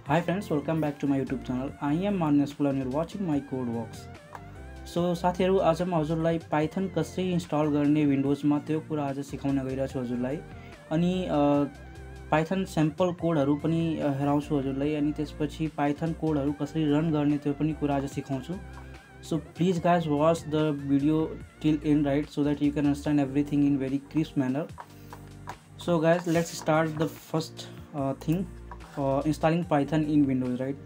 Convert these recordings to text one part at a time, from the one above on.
Hi friends, welcome back to my YouTube channel. I am Manas Pul and you're watching my code walks. So साथीहरु आज म हजुरलाई Python कसरी install गर्ने विन्डोजमा त्यो कुरा आज सिकाउन गइरहेको छु हजुरलाई। अनि पाइथन स्याम्पल कोडहरु पनि हेराउँछु हजुरलाई अनि त्यसपछि पाइथन कोडहरु कसरी रन गर्ने त्यो पनि कुरा आज सिकाउँछु। So please guys watch the video till end, right, so that you can understand everything in very crisp manner. So guys, let's start the first thing, installing Python in Windows, right?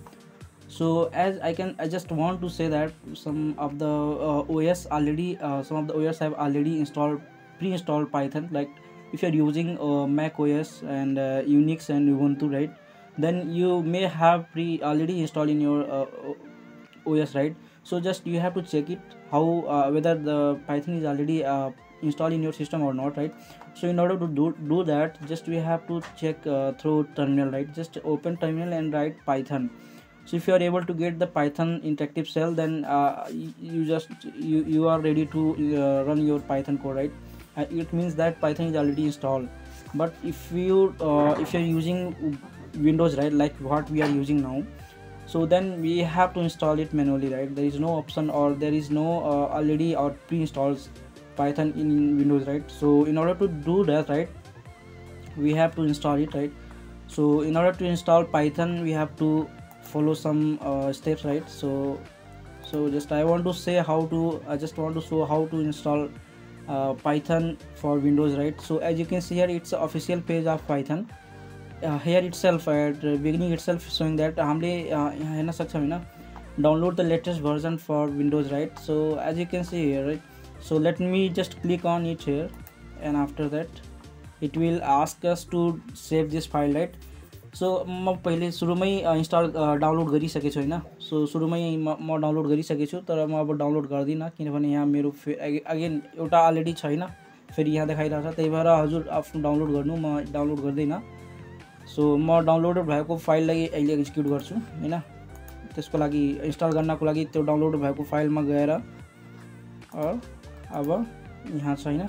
So as I just want to say that some of the OS already some of the OS have already pre-installed Python. Like if you're using Mac OS and Unix and Ubuntu, right, then you may have already installed in your OS, right? So just you have to check it how whether the Python is already installed in your system or not, right? So in order to do that, just we have to check through terminal, right? Just open terminal and write Python. So if you are able to get the Python interactive shell, then you are ready to run your Python code, right? It means that Python is already installed. But if you're using Windows, right, like what we are using now, so then we have to install it manually, right? There is no option or there is no already or pre-installed Python in Windows, right? So in order to do that, right, we have to install it, right? So in order to install Python, we have to follow some steps, right? So just I want to say I just want to show how to install Python for Windows, right? So as you can see here, it's the official page of Python. Here itself at the beginning itself showing that download the latest version for Windows, right? So as you can see here, right, so let me just click on it here, and after that it will ask us to save this file, right? So म पहिले सुरुमै install download गरिसकेछु हैन। सो सुरुमै म download गरिसकेछु, तर म अब download गर्दिन किनभने यहाँ मेरो अगेन एउटा अलरेडी छैन, फेरि यहाँ देखाइरहेछ, त्यही भएर हजुर आफ्नो डाउनलोड गर्नु, म डाउनलोड गर्दिन। सो म डाउनलोडेड भएको फाइललाई अहिले एक्जिक्युट गर्छु हैन। त्यसको लागि इन्स्टल गर्नको लागि त्यो डाउनलोड भएको फाइलमा गएर अब यहाँ छैन।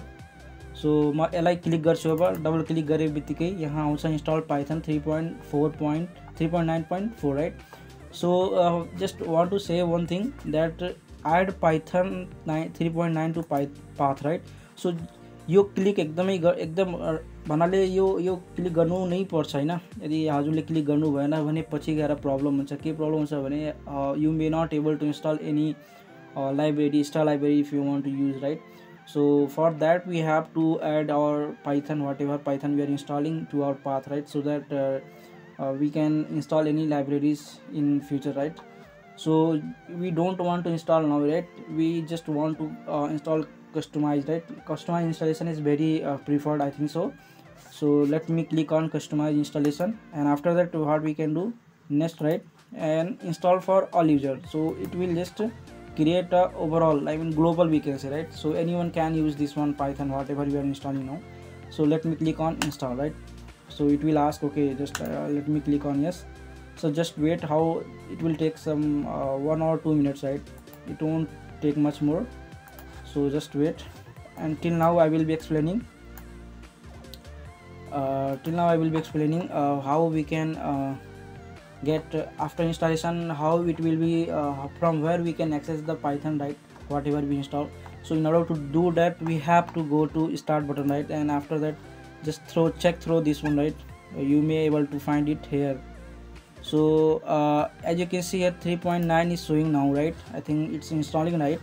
सो म यसलाई क्लिक गर्छु, अब डबल क्लिक गरे बित्तिकै यहाँ आउँछ install python 3.9.4, right? So just want to say one thing that add python 3.9 to path, right? So यो क्लिक एकदम भन्नाले यो क्लिक गर्नु नै पर्छ हैन। यदि हजुरले क्लिक गर्नु भएन भने पछि गएर प्रब्लम हुन्छ। के प्रब्लम हुन्छ भने you may not able to install any library, extra library if you want to use, right? So for that we have to add our Python, whatever Python we are installing, to our path, right? So that we can install any libraries in future, right? So we don't want to install now, right? We just want to install customized, right? Customized installation is very preferred, I think so. So let me click on customized installation, and after that what we can do next, right, and install for all users. So it will just create a overall, I mean global, we can say, right? So anyone can use this one Python, whatever you are installing now. So let me click on install, right? So it will ask, okay, just let me click on yes. So just wait, how it will take some 1 or 2 minutes, right? It won't take much more, so just wait. And till now I will be explaining how we can get after installation, how it will be from where we can access the Python, right, whatever we install. So in order to do that, we have to go to start button, right, and after that just check through this one, right? You may able to find it here. So as you can see here, 3.9 is showing now, right? I think it's installing, right?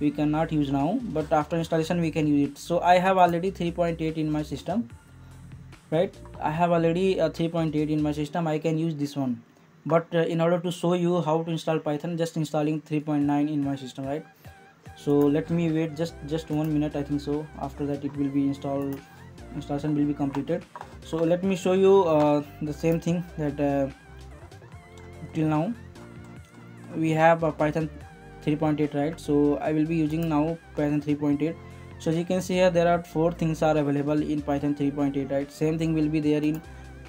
We cannot use now, but after installation we can use it. So I have already 3.8 in my system, right? I have already 3.8 in my system. I can use this one, but in order to show you how to install Python, just installing 3.9 in my system, right? So let me wait just 1 minute, I think so. After that it will be installation will be completed. So let me show you the same thing that till now we have Python 3.8, right? So I will be using now Python 3.8. So as you can see here, there are 4 things are available in Python 3.8, right? Same thing will be there in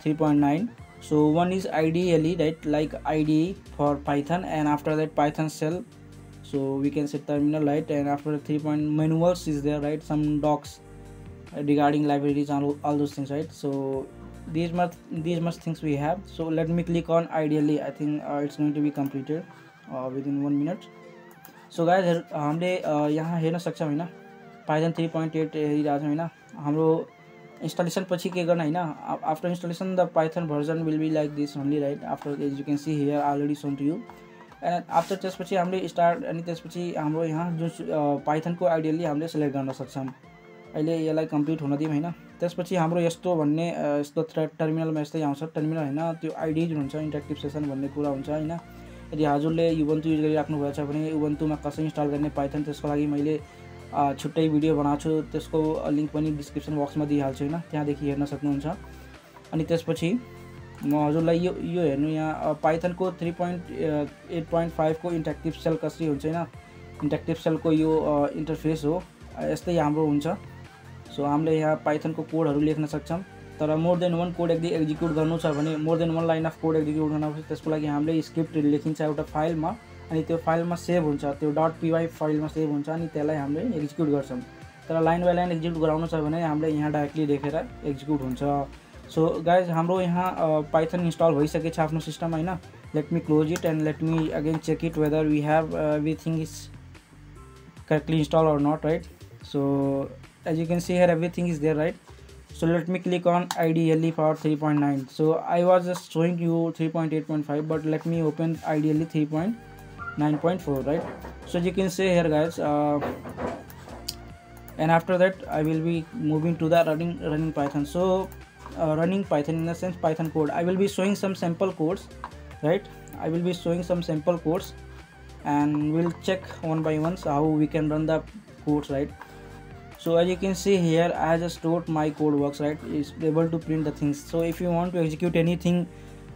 3.9. So one is IDE, right, like IDE for Python, and after that Python shell. So we can set terminal, right, and after 3. Manuals is there, right? Some docs regarding libraries and all those things, right? So these much things we have. So let me click on ideally. I think it's going to be completed within 1 minute. So guys हामीले यहाँ हेर्न सक्छौँ होइन, Python 3.8 हेरिरहेको छौँ होइन। हाम्रो installation पछि के गर्न होइन, after installation the python version will be like this only right. After as you can see here already shown to you and after त्यसपछि हामीले स्टार्ट अनि त्यसपछि हाम्रो यहाँ जुन पाइथनको आइडियली हामीले सेलेक्ट गर्न सक्छौँ। अहिले यसलाई कम्प्लिट हुन दिउँ होइन। त्यसपछि हाम्रो यस्तो भन्ने यस्तो टर्मिनलमा यस्तै आउँछ। टर्मिनल होइन, त्यो आइडी जुन हुन्छ इन्टरेक्टिभ सेसन भन्ने कुरा हुन्छ होइन। यदि हजुरले उबुन्टु युज गरिराख्नु भएको छ भने उबुन्टुमा कसरी इन्स्टल गर्ने पाइथन, त्यसको लागि मैले छुट्टै भिडियो बनाएको छु, त्यसको लिङ्क पनि डिस्क्रिप्सन बक्समा दिइहाल्छु होइन, त्यहाँदेखि हेर्न सक्नुहुन्छ। अनि त्यसपछि म हजुरलाई यो हेर्नु, यहाँ पाइथनको 3.8.5 को इन्टरेक्टिभ सेल कसरी हुन्छ होइन। इन्टरेक्टिभ सेलको यो इन्टरफेस हो, यस्तै हाम्रो हुन्छ। सो हामीले यहाँ पाइथनको कोडहरू लेख्न सक्छौँ, तर मोर देन 1 कोड यदि एक्जिक्युट गर्नु छ भने, more than 1 line of code execute गर्नुपर्छ, त्यसको लागि हामीले स्क्रिप्ट लेखिन्छ एउटा फाइलमा, अनि त्यो फाइलमा सेभ हुन्छ, त्यो .py फाइलमा सेभ हुन्छ, अनि त्यसलाई हामीले एक्जिक्युट गर्छौँ। तर लाइन बाई लाइन एक्जिक्युट गराउनु छ भने हामीले यहाँ डाइरेक्टली लेखेर एक्जिक्युट हुन्छ। सो गाइज हाम्रो यहाँ पाइथन इन्स्टल भइसकेको छ आफ्नो सिस्टममा होइन। Let me close it and let me again check it whether we have everything is correctly install or not, right? So as you can see here everything is there, right? So let me click on ideally for 3.9. So I was just showing you 3.8.5, but let me open ideally 3.9.4, right? So as you can see here guys, and after that I will be moving to the running Python. So running Python in the sense Python code, I will be showing some sample codes, right? I will be showing some sample codes and we'll check one by one how we can run the codes, right? So as you can see here, I just wrote my code works, right? It's able to print the things. So if you want to execute anything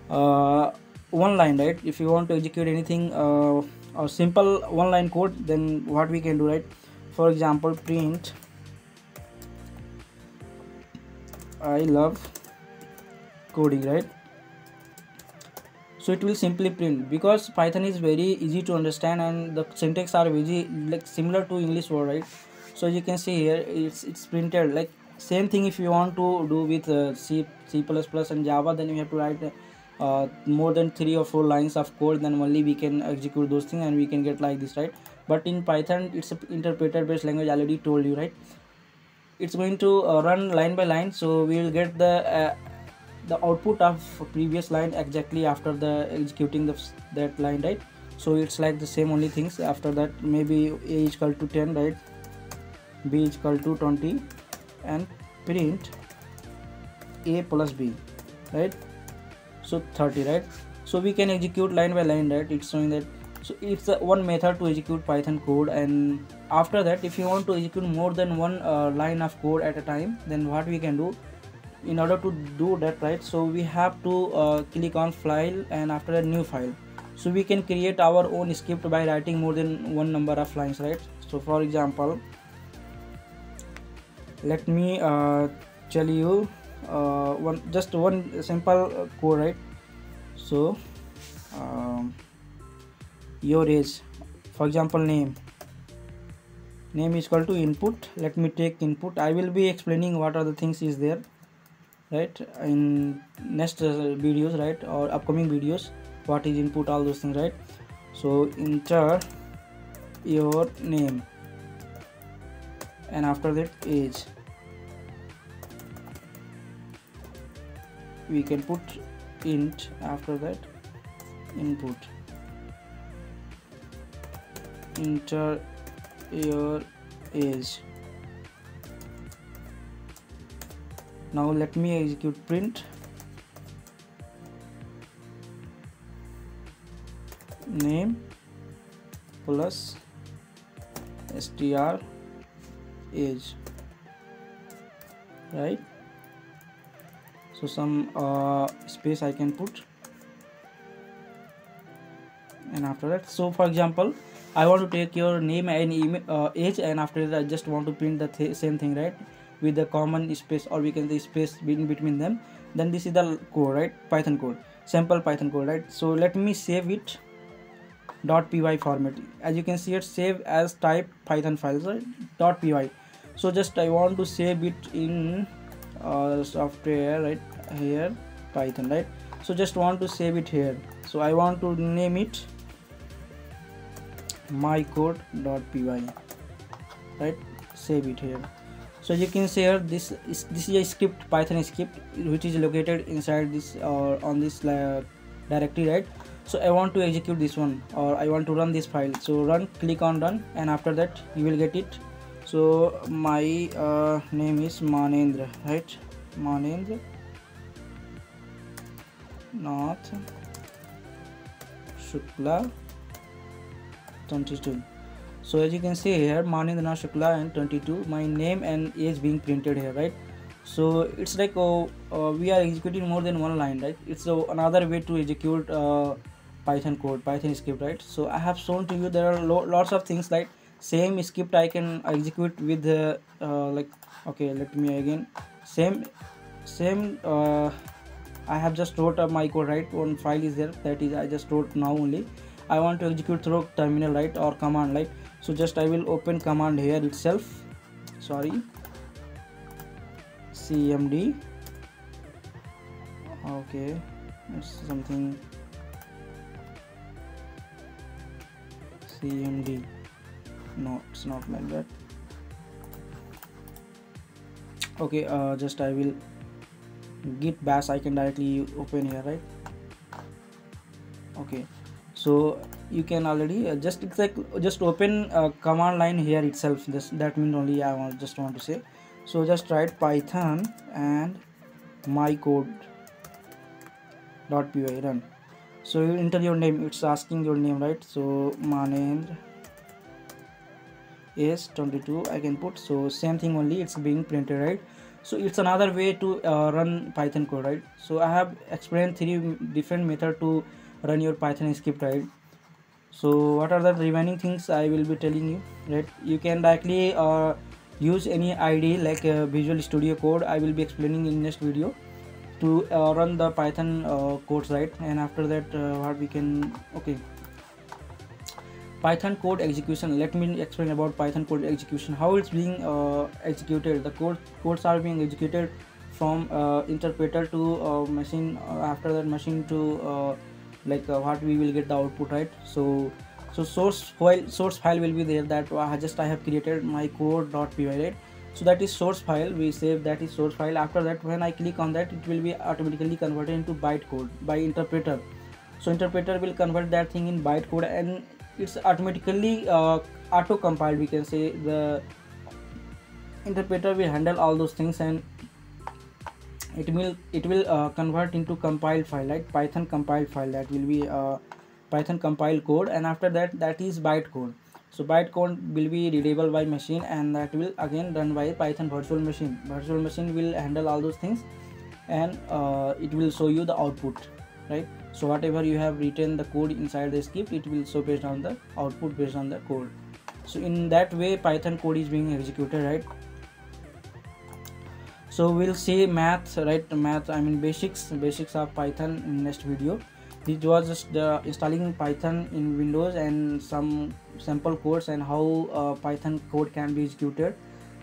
one line, right? If you want to execute anything a simple one line code, then what we can do, right? For example, print I love coding, right? So it will simply print, because Python is very easy to understand and the syntax are very like similar to English word, right? So you can see here it's printed like same thing. If you want to do with C++ and Java, then you have to write more than 3 or 4 lines of code, then only we can execute those things and we can get like this, right? But in Python it's a interpreter based language, I already told you, right? It's going to run line by line, so we will get the output of previous line exactly after the executing that line, right? So it's like the same only things. After that maybe a is equal to 10, right? B is equal to 20 and print a plus b, right? So 30, right? So we can execute line by line, right? It's showing that. So it's one method to execute Python code. And after that, if you want to execute more than one line of code at a time, then what we can do in order to do that, right? So we have to click on file and after a new file. So we can create our own script by writing more than one number of lines, right? So for example, let me tell you just one simple code, right? So your age, for example, name is equal to input. Let me take input. I will be explaining what are the things is there, right, in next videos, right, or upcoming videos, what is input, all those things, right? So enter your name and after that age. We can put int after that input. Enter your age. Now let me execute print name plus str age, right? So some space I can put, and after that, so for example, I want to take your name and age, and after that I just want to print the same thing, right, with the common space, or we can say space in between them. Then this is the code, right? Python code, sample Python code, right? So let me save it .py format. As you can see it, save as type Python files, right? .py. So just I want to save it in software, right here, Python, right? So just want to save it here. So I want to name it mycode.py, right? Save it here. So you can see here, this is a script, Python script, which is located inside this on this directory, right? So I want to execute this one, or I want to run this file. So run, click on run, and after that you will get it. So my name is Manendra, right? Manendra Nath Shukla 22. So as you can see here, Manendra Nath Shukla and 22, my name and age being printed here, right? So it's like we are executing more than one line, right? It's another way to execute Python code, Python script, right? So I have shown to you there are lots of things, like same script I can execute with like, okay, let me again, same I have just wrote up my code, right? One file is there, that is I just wrote now only. I want to execute through terminal, right, or command, right? So just I will open command here itself, sorry, cmd, okay, it's something cmd, no, it's not like that. Okay, just I will git bash, I can directly open here, right? Okay, so you can already just, it's like just open command line here itself. That means only I just want to say. So just write Python and mycode.py, run. So you enter your name, it's asking your name, right? So Manendra is 22, I can put. So same thing only, it's being printed, right? So it's another way to run Python code, right? So I have explained 3 different methods to run your Python script, right? So what are the remaining things I will be telling you, right? You can directly use any IDE like Visual Studio Code. I will be explaining in next video to run the Python codes, right? And after that what we can, okay, Python code execution. Let me explain about Python code execution, how it's being executed. The codes are being executed from interpreter to machine, after that machine to like what we will get the output, right? So source file will be there, that I have created my code.py, right? So that is source file, we save, that is source file. After that, when I click on that, it will be automatically converted into bytecode by interpreter. So interpreter will convert that thing in bytecode, and it's automatically auto compiled, we can say. The interpreter will handle all those things, and it will convert into compiled file, like Python compiled file. That will be Python compiled code, and after that, that is bytecode. So bytecode will be readable by machine, and that will again run by Python virtual machine. Virtual machine will handle all those things, and it will show you the output, right? So whatever you have written the code inside the script, it will show based on the output, based on the code. So in that way Python code is being executed, right? So we'll see math, right? Math, I mean basics of Python in next video. This was just installing Python in Windows and some sample codes, and how Python code can be executed.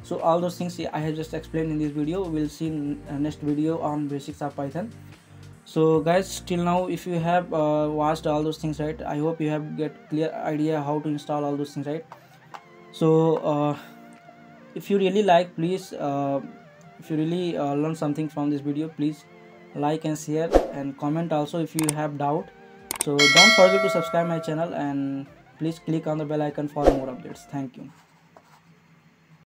So all those things I have just explained in this video. We'll see in next video on basics of Python. So guys, till now, if you have watched all those things, right, I hope you have get clear idea how to install all those things, right? So if you really like, please if you really learn something from this video, please like and share and comment also if you have doubt. So don't forget to subscribe my channel, and please click on the bell icon for more updates. Thank you.